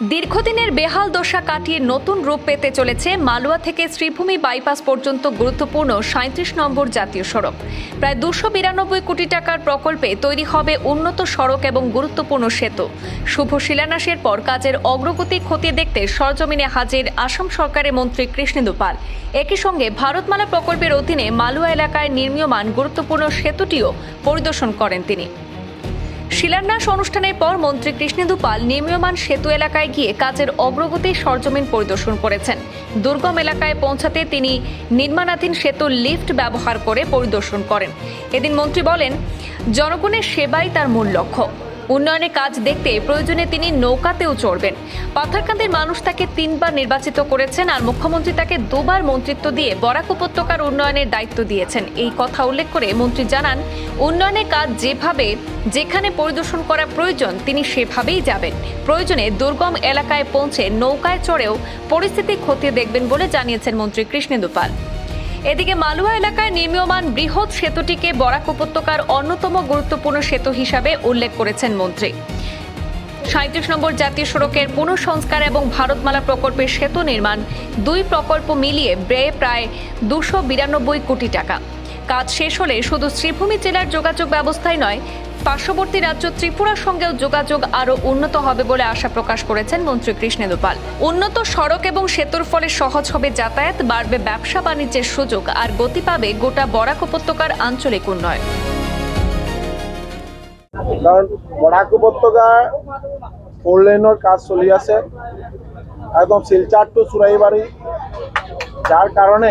দীর্ঘদিনের বেহাল দশা কাটিয়ে নতুন রূপ পেতে চলেছে মালুয়া থেকে শ্রীভূমি বাইপাস পর্যন্ত গুরুত্বপূর্ণ ৩৭ নম্বর জাতীয় সড়ক। প্রায় ২৯২ কোটি টাকার প্রকল্পে তৈরি হবে উন্নত সড়ক এবং গুরুত্বপূর্ণ সেতু। শুভ শিলান্যাসের পর কাজের অগ্রগতি খতিয়ে দেখতে সরজমিনে হাজির আসাম সরকারের মন্ত্রী কৃষ্ণেন্দু পাল। একই সঙ্গে ভারতমালা প্রকল্পের অধীনে মালুয়া এলাকায় নির্মীয়মান গুরুত্বপূর্ণ সেতুটিও পরিদর্শন করেন তিনি। শিলান্যাস অনুষ্ঠানের পর মন্ত্রী কৃষ্ণেন্দু পাল নির্মীয়মান সেতু এলাকায় গিয়ে কাজের অগ্রগতি সরজমিন পরিদর্শন করেছেন। দুর্গম এলাকায় পৌঁছাতে তিনি নির্মাণাধীন সেতুর লিফট ব্যবহার করে পরিদর্শন করেন। এদিন মন্ত্রী বলেন, জনগণের সেবাই তার মূল লক্ষ্য। উন্নয়নের কাজ দেখতে প্রয়োজনে তিনি নৌকাতেও চড়বেন। পাথারকান্দির মানুষ তাকে 3বার নির্বাচিত করেছেন আর মুখ্যমন্ত্রী তাকে 2বার মন্ত্রিত্ব দিয়ে বরাক উপত্যকার উন্নয়নের দায়িত্ব দিয়েছেন। এই কথা উল্লেখ করে মন্ত্রী জানান, উন্নয়নের কাজ যেখানে পরিদর্শন করা প্রয়োজন তিনি সেভাবেই যাবেন। প্রয়োজনে দুর্গম এলাকায় পৌঁছে নৌকায় চড়েও পরিস্থিতি খতিয়ে দেখবেন বলে জানিয়েছেন মন্ত্রী কৃষ্ণেন্দু পাল। এদিকে মালুয়া এলাকায় নির্মীয়মান বৃহৎ সেতুটিকে বরাক উপত্যকার অন্যতম গুরুত্বপূর্ণ সেতু হিসাবে উল্লেখ করেছেন মন্ত্রী। ৩৭ নম্বর জাতীয় সড়কের পুনঃসংস্কার এবং ভারতমালা প্রকল্পের সেতু নির্মাণ, দুই প্রকল্প মিলিয়ে ব্যয় প্রায় ২৯২ কোটি টাকা। কাজ শেষ হলে শুধু শ্রীভূমি জেলার যোগাযোগ ব্যবস্থাই নয়, পার্শ্ববর্তী রাজ্য ত্রিপুরার সঙ্গেও যোগাযোগ আরও উন্নত হবে বলে আশা প্রকাশ করেছেন মন্ত্রী কৃষ্ণেন্দু পাল। উন্নত সড়ক এবং সেতুর ফলে সহজ হবে যাতায়াত, বাড়বে ব্যবসা বাণিজ্যের সুযোগ আর গতি পাবে গোটা বরাক উপত্যকার আঞ্চলিক উন্নয়ন। কারণ বরাক উপত্যকার 4 লেনের কাজ চলি আছে একদম শিলচার টু চুরাইবাড়ি, যার কারণে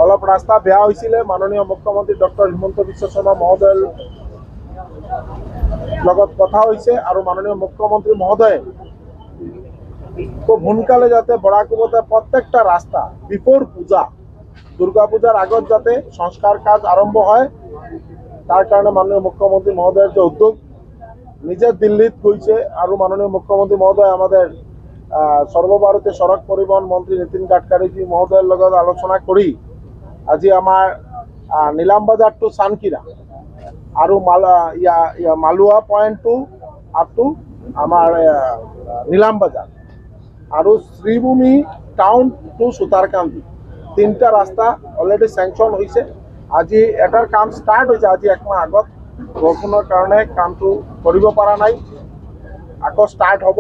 অলপ রাস্তা বেয়া হৈছিল। মাননীয় মুখ্যমন্ত্রী ডক্টর হিমন্ত বিশ্ব শৰ্মা মহোদয়ৰ লগত কথা হৈছে আৰু মাননীয় মুখ্যমন্ত্রী মহোদয়ে খুব সোনকালে যাতে বরাক উপত্যকার প্রত্যেকটা রাস্তা বিফোর পূজা, দুর্গা পূজার আগত যাতে সংস্কার কাজ আরম্ভ হয়, তার কারণে মাননীয় মুখ্যমন্ত্রী মহোদয়ের যে উদ্যোগ, নিজে দিল্লিত গৈছে আৰু মাননীয় মুখ্যমন্ত্ৰী মহোদয় আমাদেৰ সৰ্বভাৰতীয় সড়ক পৰিবহন মন্ত্ৰী নীতিন গাডকাৰীজী মহোদয়েৰ লগত আলোচনা কৰি আজি আমাৰ নীলামবাজাৰ টু চানকিৰা আৰু মালুৱা পয়েন্ট টু আপ টু আমাৰ নীলামবাজাৰ আৰু শ্রীভূমি টাউন টু সুতারকান্দি, 3টা রাস্তা অলরেডি স্যাংশন হয়েছে। আজি এটার কাম স্টার্ট হয়েছে, আজি 1 মাহ আগত। বৰষুণৰ কাৰণে কামটো কৰিব পৰা নাই, আকৌ স্টাৰ্ট হ'ব।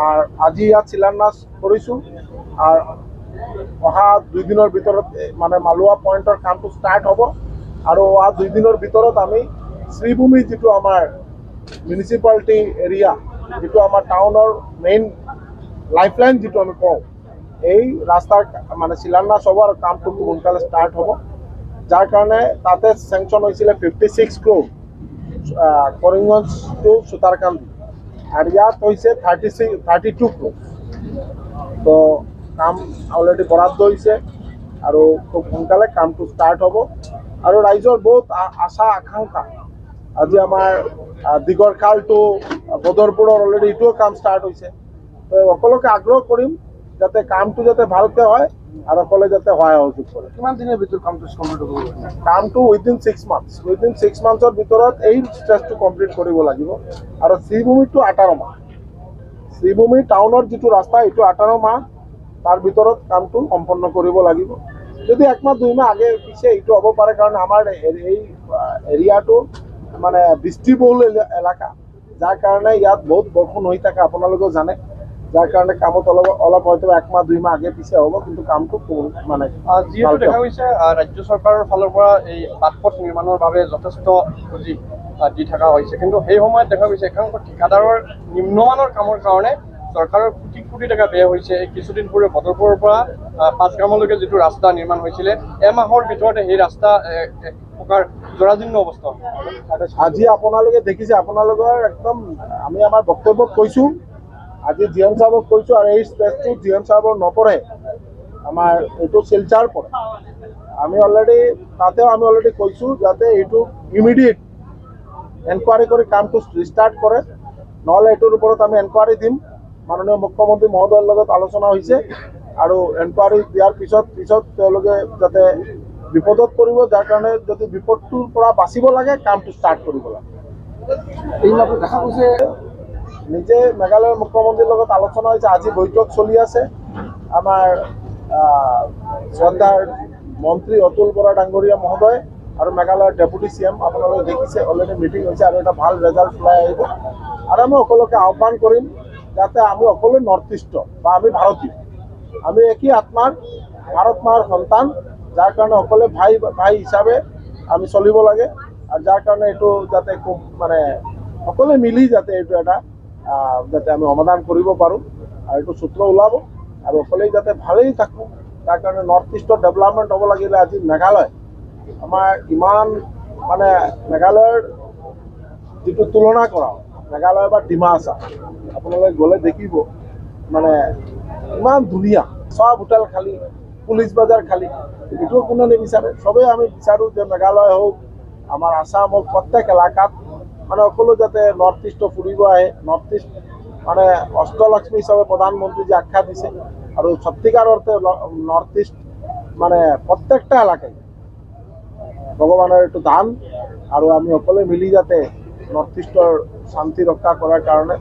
আৰ আজি ইয়াত শিলান্যাস কৰিছোঁ আৰ অহা 2 দিনৰ ভিতৰত মানে মালুৱা পয়েন্টৰ কামটো স্টাৰ্ট হ'ব আৰু অহা 2 দিনৰ ভিতৰত আমি শ্ৰীভূমি যিটো আমাৰ মিউনিচিপালিটি এৰিয়া, যিটো আমাৰ টাউনৰ মেইন লাইফলাইন যিটো আমি কওঁ, এই ৰাস্তাৰ মানে শিলান্যাস হ'ব আৰু কামটো সোনকালে স্টার্ট হ'ব। যার কারণে তাতে স্যাংশন হয়েছিল 56 ক্রোর করিমগঞ্জ টু সুতারকান্দি, আর ইয়াত হয়েছে 32 ক্রোর। তো কাম অলরেডি বরাদ্দ হয়েছে আৰু খুব সোনকালে কামটো স্টাৰ্ট হ'ব। আৰু ৰাইজৰ বহুত আশা আকাংক্ষা, আজি আমাৰ দীঘৰখাল টু বদৰপুৰৰ অলৰেডি এইটোও কাম স্টাৰ্ট হয়েছে। তো সকলোকে আগ্ৰহ কৰিম যাতে কামটো যাতে ভালকে হয় আর সকলে যাতে সহযোগ করে। কিমান দিনের ভিতর কামটো কমপ্লিট হ'ব? কামটো উইদিন 6 মান্থস, উইদিন 6 মান্থসৰ ভিতৰত এই ষ্টেজটো কমপ্লিট কৰিব লাগিব। আৰু শ্ৰীভূমিটো 18 মাহ, শ্ৰীভূমি টাউনৰ যিটো ৰাস্তা এইটো 18 মাহ, তাৰ ভিতৰত কামটো সম্পন্ন কৰিব লাগিব। যদি 1 মাহ 2 মাহ আগে পিছে এইটো হ'ব পাৰে, কাৰণ আমাৰ এই এৰিয়াটো মানে বৃষ্টিবহুল এলেকা, যাৰ কাৰণে ইয়াত বহুত বৰষুণ হৈ থাকে, আপোনালোকেও জানে। যার কারণে কামত অলপ হয়তো 1 মাহ 2 মাহ আগে পিছে হ'ব, কিন্তু কামটো মানে যিহেতু দেখা গৈছে রাজ্য সরকারের ফালৰ পৰা এই বাটপথ নিৰ্মাণৰ বাবে যথেষ্ট পুঁজি দি থকা হৈছে, কিন্তু সেই সময়ত দেখা গৈছে একাংশ ঠিকাদাৰৰ নিম্নমানৰ কামৰ কাৰণে চৰকাৰৰ কোটি কোটি টকা ব্যয় হৈছে। এই কিছুদিন পূৰ্বে বদৰপুৰৰ পৰা পাঁচগামলৈকে যিটো ৰাস্তা নিৰ্মাণ হৈছিলে, এমাহৰ ভিতৰতে সেই ৰাস্তা প্ৰকাৰ জৰাজীৰ্ণ অৱস্থা। আজি আপোনালোকে দেখিছে, আপোনালোকৰ একদম আমি আমাৰ বক্তব্যত কৈছোঁ, আজি জিএম সাহেবক কৈছোঁ, আৰু এই স্পেচটো জিএম সাহেবৰ নপৰে, আমাৰ এইটো শিলচাৰ পৰে। আমি অলৰেডি কৈছোঁ যাতে এইটো ইমিডিয়েট এনকুৱাৰী কৰি কামটো ষ্টাৰ্ট কৰে, নহ'লে এইটোৰ ওপৰত আমি এনকুৱাৰী দিম। মাননীয় মুখ্যমন্ত্ৰী মহোদয়ৰ লগত আলোচনা হৈছে আৰু এনকুৱাৰী দিয়াৰ পিছত তেওঁলোকে যাতে বিপদত পৰিব, যাৰ কাৰণে যদি বিপদটোৰ পৰা বাচিব লাগে কামটো ষ্টাৰ্ট কৰিব লাগে। এই দেখা গৈছে নিজে মেঘালয়ৰ মুখ্যমন্ত্ৰীৰ লগত আলোচনা হৈছে। আজি বৈঠক চলি আছে। আমাৰ শ্ৰদ্ধাৰ মন্ত্ৰী অতুল বৰা ডাঙৰীয়া মহোদয় আৰু মেঘালয়ৰ ডেপুটি CM আপোনালোকে দেখিছে, অলৰেডি মিটিং হৈছে আৰু এটা ভাল ৰেজাল্ট ওলাই আহিব। আৰু আমি সকলোকে আহ্বান কৰিম যাতে আমি সকলো নৰ্থ ইষ্টৰ বা আমি ভাৰতীয়, আমি একেই আত্মাৰ ভাৰত মাৰ সন্তান, যাৰ কাৰণে সকলোৱে ভাই হিচাপে আমি চলিব লাগে। আৰু যাৰ কাৰণে এইটো যাতে খুব মানে সকলোৱে মিলি যাতে এইটো এটা যাতে আমি সমাধান কৰিব পাৰোঁ আৰু এইটো সূত্ৰ ওলাব আৰু সকলোৱে যাতে ভালেই থাকোঁ। তাৰ কাৰণে নৰ্থ ইষ্টৰ ডেভেলপমেণ্ট হ'ব লাগিলে আজি মেঘালয় আমাৰ ইমান মানে মেঘালয়ৰ যিটো তুলনা কৰা মেঘালয় বা ডিমাহাছাও আপোনালোকে গ'লে দেখিব মানে ইমান ধুনীয়া। চব হোটেল খালী, পুলিচ বজাৰ খালী, এইটোও কোনে নিবিচাৰে। চবেই আমি বিচাৰোঁ যে মেঘালয় হওক আমাৰ আসাম হওক প্ৰত্যেক এলেকাত মানে সকলো যাতে নৰ্থ ইষ্টত ফুৰিব আহে। নৰ্থ ইষ্ট মানে অষ্টলক্ষ্মী হিচাপে প্ৰধানমন্ত্ৰীজী আখ্যা দিছে আৰু সত্যিকাৰ অৰ্থে নৰ্থ ইষ্ট মানে প্ৰত্যেকটা এলেকাই ভগৱানৰ এইটো দান আৰু আমি সকলোৱে মিলি যাতে নৰ্থ ইষ্টৰ শান্তি ৰক্ষা কৰাৰ কাৰণে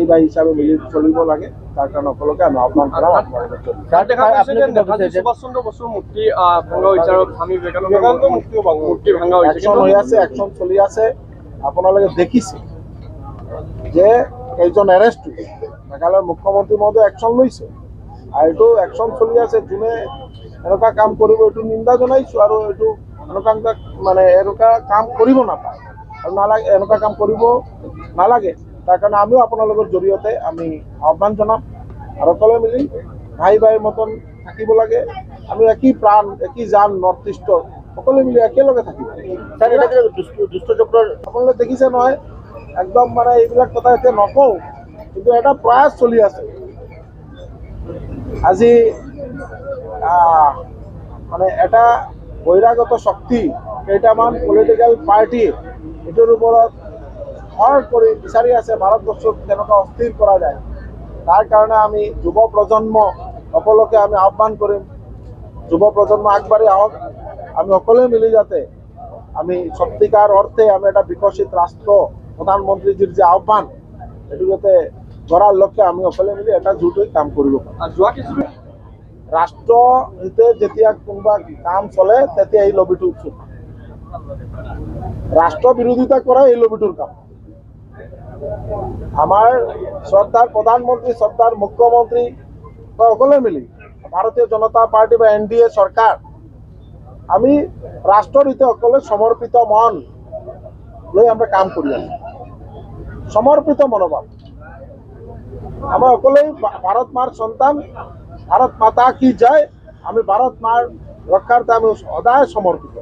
ভাই হিচাপে মিলি চলিব লাগে। তাৰ কাৰণে সকলোকে আমি আহ্বান কৰাম। তাত দেখা গৈছে যে নেতাজী সুভাষ চন্দ্ৰ বসুৰ মূৰ্তি ভংগ হৈছে আৰু স্বামী বিবেকানন্দৰ মূৰ্তি ভংগ হৈছে, একশ্যন হৈ আছে, একশ্যন চলি আছে। আপোনালোকে দেখিছে যে কেইজন এৰেষ্ট হৈছে। মেঘালয়ৰ মুখ্যমন্ত্ৰী মহোদয় একশ্যন লৈছে আৰু এইটো একশ্যন চলি আছে। যোনে এনেকুৱা কাম কৰিব এইটো নিন্দা জনাইছোঁ আৰু এইটো এনেকুৱা কাম কৰিব নাপায় আৰু নালাগে, এনেকুৱা কাম কৰিব নালাগে। তাৰ কাৰণে আমিও আপোনালোকৰ জৰিয়তে আমি আহ্বান জনাম আৰু সকলোৱে মিলি ভাইৰ মতন থাকিব লাগে। আমি একেই প্ৰাণ একেই জান নৰ্থ ইষ্টৰ সকলোৱে মিলি একেলগে থাকিব। দুষ্টচক্ৰৰ আপোনালোকে দেখিছে নহয়, একদম মানে এইবিলাক কথা এতিয়া নকওঁ, কিন্তু এটা প্ৰয়াস চলি আছে। আজি মানে এটা বহিৰাগত শক্তি কেইটামান পলিটিকেল পাৰ্টি এইটোৰ ওপৰত ভৰ কৰি বিচাৰি আছে ভাৰতবৰ্ষক কেনেকুৱা অস্থিৰ কৰা যায়। তাৰ কাৰণে আমি যুৱ প্ৰজন্ম সকলোকে আমি আহ্বান কৰিম, যুৱ প্ৰজন্ম আগবাঢ়ি আহক। আমি সকলোৱে মিলি যাতে আমি সত্যিকাৰ অৰ্থে আমি এটা বিকশিত ৰাষ্ট্ৰ প্ৰধানমন্ত্ৰীজীৰ যে আহ্বান এইটো যাতে গঢ়াৰ লক্ষ্যে আমি সকলোৱে মিলি এটা জোট হৈ কাম কৰিব পাৰোঁ। যোৱা কিছু ৰাষ্ট্ৰ হিতে যেতিয়া কোনোবা কাম চলে তেতিয়া এই লবিটো উৎসুক। ৰাষ্ট্ৰ বিৰোধিতা কৰা এই লবিটোৰ কাম। আমাৰ শ্ৰদ্ধাৰ প্ৰধানমন্ত্ৰী, শ্ৰদ্ধাৰ মুখ্যমন্ত্ৰী বা সকলোৱে মিলি ভাৰতীয় জনতা পাৰ্টি বা NDA চৰকাৰ আমি ৰাষ্ট্ৰৰ হিতে সকলোৱে সমৰ্পিত মন লৈ আমৰা কাম কৰি আছোঁ। সমৰ্পিত মনোভাৱ। আমরা সকলেই ভারত মার সন্তান, ভারত মাতা কি জয়। আমি ভারত মার রক্ষার্থে আমি সদায় সমর্পিত।